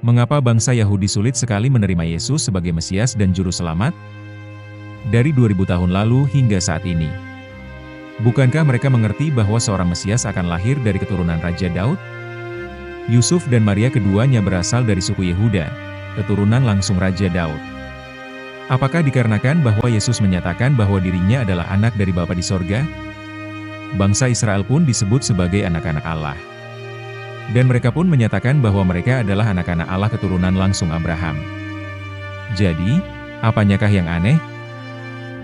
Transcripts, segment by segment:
Mengapa bangsa Yahudi sulit sekali menerima Yesus sebagai Mesias dan Juru Selamat? Dari 2000 tahun lalu hingga saat ini. Bukankah mereka mengerti bahwa seorang Mesias akan lahir dari keturunan Raja Daud? Yusuf dan Maria keduanya berasal dari suku Yehuda, keturunan langsung Raja Daud. Apakah dikarenakan bahwa Yesus menyatakan bahwa dirinya adalah anak dari Bapa di sorga? Bangsa Israel pun disebut sebagai anak-anak Allah. Dan mereka pun menyatakan bahwa mereka adalah anak-anak Allah keturunan langsung Abraham. Jadi, apanyakah yang aneh?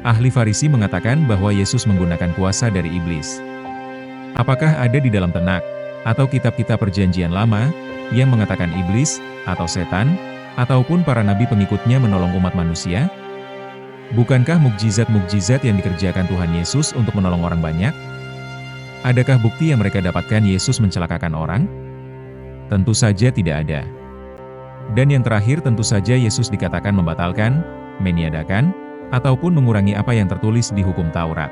Ahli Farisi mengatakan bahwa Yesus menggunakan kuasa dari iblis. Apakah ada di dalam Tenak, atau kitab-kitab Perjanjian Lama, yang mengatakan iblis, atau setan, ataupun para nabi pengikutnya menolong umat manusia? Bukankah mukjizat-mukjizat yang dikerjakan Tuhan Yesus untuk menolong orang banyak? Adakah bukti yang mereka dapatkan Yesus mencelakakan orang? Tentu saja tidak ada. Dan yang terakhir tentu saja Yesus dikatakan membatalkan, meniadakan, ataupun mengurangi apa yang tertulis di hukum Taurat.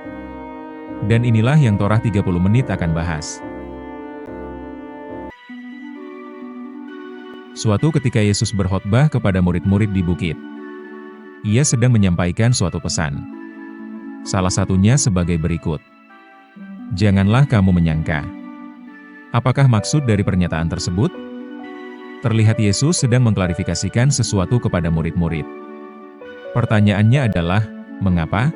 Dan inilah yang Torah 30 menit akan bahas. Suatu ketika Yesus berkhotbah kepada murid-murid di bukit. Ia sedang menyampaikan suatu pesan. Salah satunya sebagai berikut. Janganlah kamu menyangka. Apakah maksud dari pernyataan tersebut? Terlihat Yesus sedang mengklarifikasikan sesuatu kepada murid-murid. Pertanyaannya adalah, mengapa?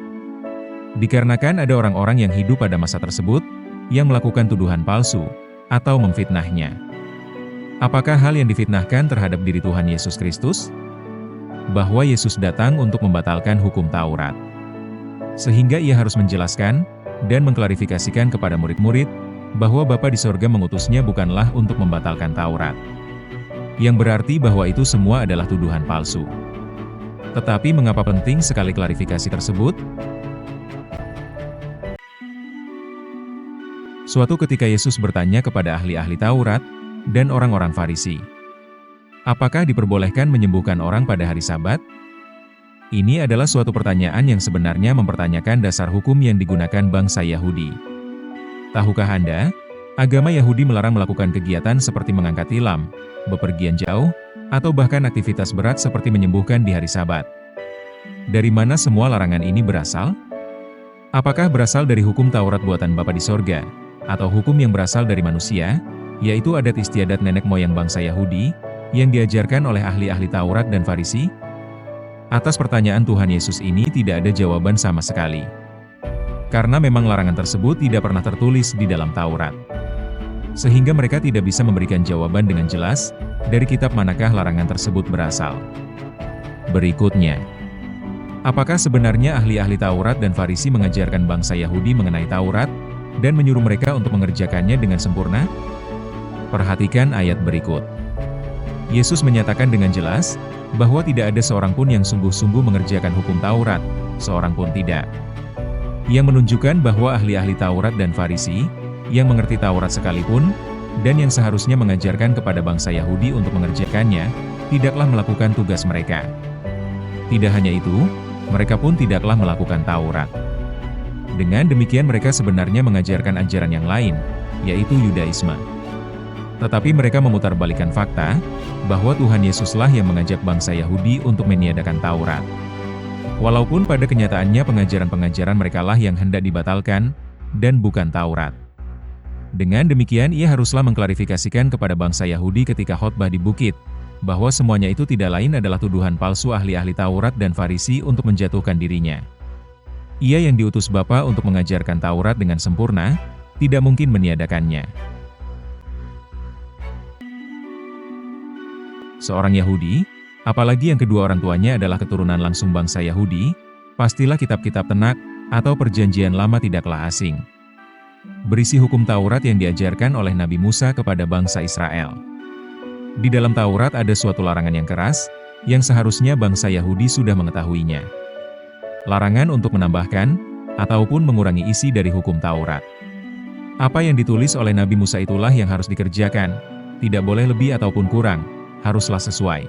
Dikarenakan ada orang-orang yang hidup pada masa tersebut, yang melakukan tuduhan palsu, atau memfitnahnya. Apakah hal yang difitnahkan terhadap diri Tuhan Yesus Kristus? Bahwa Yesus datang untuk membatalkan hukum Taurat. Sehingga ia harus menjelaskan, dan mengklarifikasikan kepada murid-murid, bahwa Bapa di sorga mengutusnya bukanlah untuk membatalkan Taurat. Yang berarti bahwa itu semua adalah tuduhan palsu. Tetapi mengapa penting sekali klarifikasi tersebut? Suatu ketika Yesus bertanya kepada ahli-ahli Taurat, dan orang-orang Farisi. Apakah diperbolehkan menyembuhkan orang pada hari Sabat? Ini adalah suatu pertanyaan yang sebenarnya mempertanyakan dasar hukum yang digunakan bangsa Yahudi. Tahukah Anda, agama Yahudi melarang melakukan kegiatan seperti mengangkat tilam, bepergian jauh, atau bahkan aktivitas berat seperti menyembuhkan di hari Sabat. Dari mana semua larangan ini berasal? Apakah berasal dari hukum Taurat buatan Bapa di sorga, atau hukum yang berasal dari manusia, yaitu adat istiadat nenek moyang bangsa Yahudi, yang diajarkan oleh ahli-ahli Taurat dan Farisi? Atas pertanyaan Tuhan Yesus ini tidak ada jawaban sama sekali. Karena memang larangan tersebut tidak pernah tertulis di dalam Taurat. Sehingga mereka tidak bisa memberikan jawaban dengan jelas, dari kitab manakah larangan tersebut berasal. Berikutnya, apakah sebenarnya ahli-ahli Taurat dan Farisi mengajarkan bangsa Yahudi mengenai Taurat, dan menyuruh mereka untuk mengerjakannya dengan sempurna? Perhatikan ayat berikut. Yesus menyatakan dengan jelas, bahwa tidak ada seorang pun yang sungguh-sungguh mengerjakan hukum Taurat, seorang pun tidak. Yang menunjukkan bahwa ahli-ahli Taurat dan Farisi, yang mengerti Taurat sekalipun, dan yang seharusnya mengajarkan kepada bangsa Yahudi untuk mengerjakannya, tidaklah melakukan tugas mereka. Tidak hanya itu, mereka pun tidaklah melakukan Taurat. Dengan demikian mereka sebenarnya mengajarkan ajaran yang lain, yaitu Yudaisme. Tetapi mereka memutarbalikkan fakta, bahwa Tuhan Yesuslah yang mengajak bangsa Yahudi untuk meniadakan Taurat. Walaupun pada kenyataannya pengajaran-pengajaran merekalah yang hendak dibatalkan, dan bukan Taurat. Dengan demikian ia haruslah mengklarifikasikan kepada bangsa Yahudi ketika khotbah di bukit, bahwa semuanya itu tidak lain adalah tuduhan palsu ahli-ahli Taurat dan Farisi untuk menjatuhkan dirinya. Ia yang diutus Bapa untuk mengajarkan Taurat dengan sempurna, tidak mungkin meniadakannya. Seorang Yahudi, apalagi yang kedua orang tuanya adalah keturunan langsung bangsa Yahudi, pastilah kitab-kitab Tenak, atau Perjanjian Lama tidaklah asing. Berisi hukum Taurat yang diajarkan oleh Nabi Musa kepada bangsa Israel. Di dalam Taurat ada suatu larangan yang keras, yang seharusnya bangsa Yahudi sudah mengetahuinya. Larangan untuk menambahkan, ataupun mengurangi isi dari hukum Taurat. Apa yang ditulis oleh Nabi Musa itulah yang harus dikerjakan, tidak boleh lebih ataupun kurang, haruslah sesuai.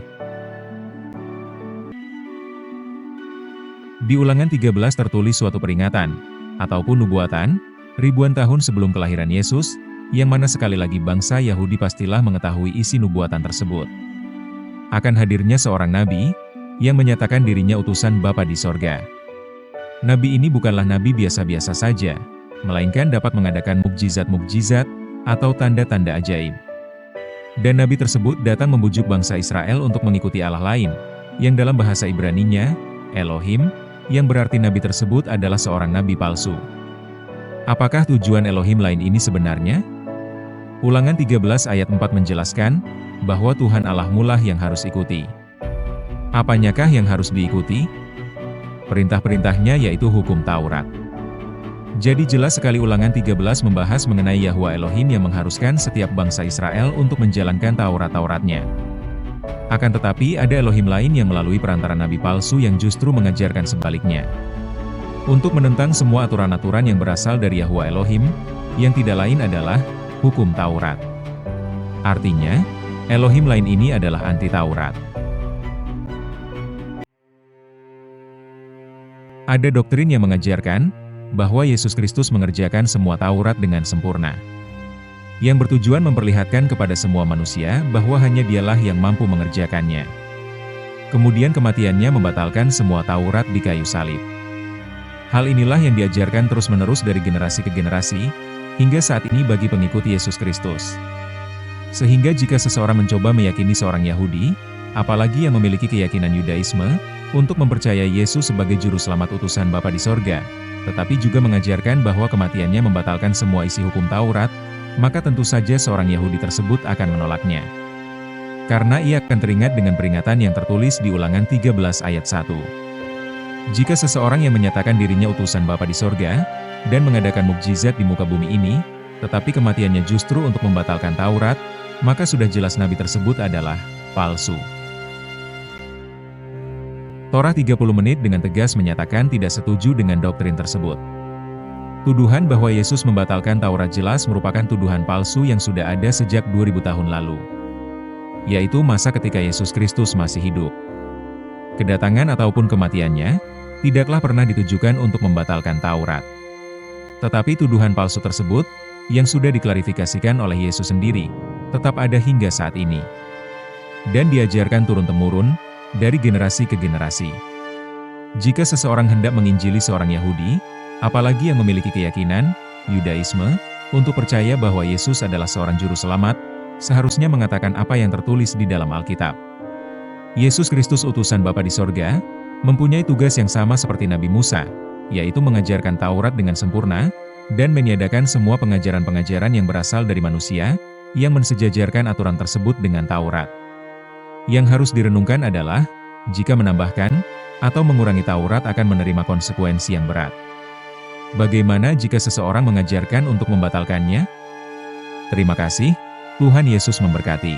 Di Ulangan 13 tertulis suatu peringatan, ataupun nubuatan, ribuan tahun sebelum kelahiran Yesus, yang mana sekali lagi bangsa Yahudi pastilah mengetahui isi nubuatan tersebut. akan hadirnya seorang nabi, yang menyatakan dirinya utusan Bapa di sorga. Nabi ini bukanlah nabi biasa-biasa saja, melainkan dapat mengadakan mukjizat-mukjizat, atau tanda-tanda ajaib. Dan nabi tersebut datang membujuk bangsa Israel untuk mengikuti Allah lain, yang dalam bahasa Ibraninya, Elohim, yang berarti nabi tersebut adalah seorang nabi palsu. Apakah tujuan Elohim lain ini sebenarnya? Ulangan 13 ayat 4 menjelaskan, bahwa Tuhan Allahmu lah yang harus ikuti. Apanyakah yang harus diikuti? Perintah-perintahnya yaitu hukum Taurat. Jadi jelas sekali ulangan 13 membahas mengenai Yahwa Elohim yang mengharuskan setiap bangsa Israel untuk menjalankan Taurat-Tauratnya. Akan tetapi ada Elohim lain yang melalui perantara nabi palsu yang justru mengajarkan sebaliknya. Untuk menentang semua aturan-aturan yang berasal dari Yahwa Elohim, yang tidak lain adalah hukum Taurat. Artinya, Elohim lain ini adalah anti-Taurat. Ada doktrin yang mengajarkan bahwa Yesus Kristus mengerjakan semua Taurat dengan sempurna, yang bertujuan memperlihatkan kepada semua manusia bahwa hanya Dialah yang mampu mengerjakannya. Kemudian kematiannya membatalkan semua Taurat di kayu salib. Hal inilah yang diajarkan terus-menerus dari generasi ke generasi, hingga saat ini bagi pengikut Yesus Kristus. Sehingga jika seseorang mencoba meyakini seorang Yahudi, apalagi yang memiliki keyakinan Yudaisme, untuk mempercayai Yesus sebagai juru selamat utusan Bapa di sorga, tetapi juga mengajarkan bahwa kematiannya membatalkan semua isi hukum Taurat, maka tentu saja seorang Yahudi tersebut akan menolaknya. Karena ia akan teringat dengan peringatan yang tertulis di Ulangan 13 ayat 1. Jika seseorang yang menyatakan dirinya utusan Bapa di sorga, dan mengadakan mukjizat di muka bumi ini, tetapi kematiannya justru untuk membatalkan Taurat, maka sudah jelas nabi tersebut adalah palsu. Torah 30 menit dengan tegas menyatakan tidak setuju dengan doktrin tersebut. Tuduhan bahwa Yesus membatalkan Taurat jelas merupakan tuduhan palsu yang sudah ada sejak 2000 tahun lalu. Yaitu masa ketika Yesus Kristus masih hidup. Kedatangan ataupun kematiannya, tidaklah pernah ditujukan untuk membatalkan Taurat. Tetapi tuduhan palsu tersebut, yang sudah diklarifikasikan oleh Yesus sendiri, tetap ada hingga saat ini. Dan diajarkan turun-temurun, dari generasi ke generasi. Jika seseorang hendak menginjili seorang Yahudi, apalagi yang memiliki keyakinan, Yudaisme, untuk percaya bahwa Yesus adalah seorang juru selamat, seharusnya mengatakan apa yang tertulis di dalam Alkitab. Yesus Kristus utusan Bapa di sorga, mempunyai tugas yang sama seperti Nabi Musa, yaitu mengajarkan Taurat dengan sempurna, dan meniadakan semua pengajaran-pengajaran yang berasal dari manusia, yang mensejajarkan aturan tersebut dengan Taurat. Yang harus direnungkan adalah, jika menambahkan, atau mengurangi Taurat akan menerima konsekuensi yang berat. Bagaimana jika seseorang mengajarkan untuk membatalkannya? Terima kasih, Tuhan Yesus memberkati.